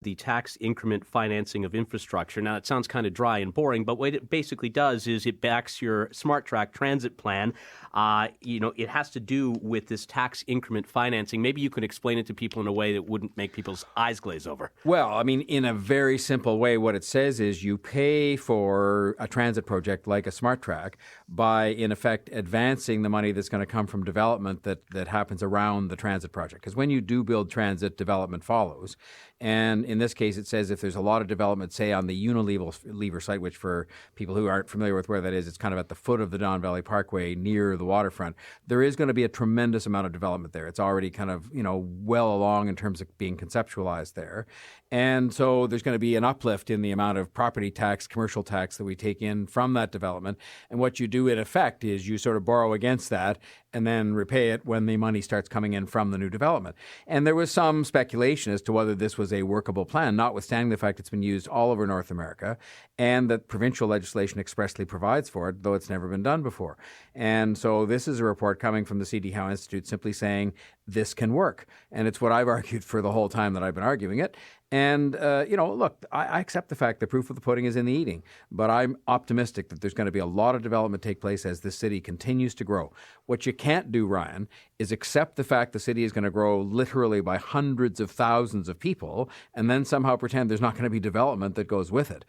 the tax increment financing of infrastructure. Now, it sounds kind of dry and boring, but what it basically does is it backs your SmartTrack transit plan. It has to do with this tax increment financing. Maybe you can explain it to people in a way that wouldn't make people's eyes glaze over. Well, I mean, in a very simple way, what it says is you pay for a transit project like a SmartTrack by, in effect, advancing the money that's going to come from development that happens around the transit project. Because when you do build transit, development follows. And in this case, it says if there's a lot of development, say on the Unilever site, which for people who aren't familiar with where that is, it's kind of at the foot of the Don Valley Parkway near the waterfront. There is going to be a tremendous amount of development there. It's already kind of, well along in terms of being conceptualized there. And so there's going to be an uplift in the amount of property tax, commercial tax that we take in from that development. And what you do in effect is you sort of borrow against that and then repay it when the money starts coming in from the new development. And there was some speculation as to whether this was a workable plan, notwithstanding the fact it's been used all over North America and that provincial legislation expressly provides for it, though it's never been done before. And so this is a report coming from the C.D. Howe Institute simply saying this can work. And it's what I've argued for the whole time that I've been arguing it. And, look, I accept the fact the proof of the pudding is in the eating, but I'm optimistic that there's going to be a lot of development take place as the city continues to grow. What you can't do, Ryan, is accept the fact the city is going to grow literally by hundreds of thousands of people and then somehow pretend there's not going to be development that goes with it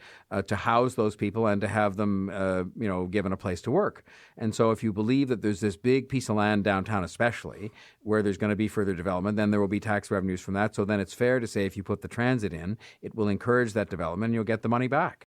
to house those people and to have them, given a place to work. And so if you believe that there's this big piece of land downtown especially where there's going to be further development, then there will be tax revenues from that. So then it's fair to say if you put the transit in, it will encourage that development and you'll get the money back.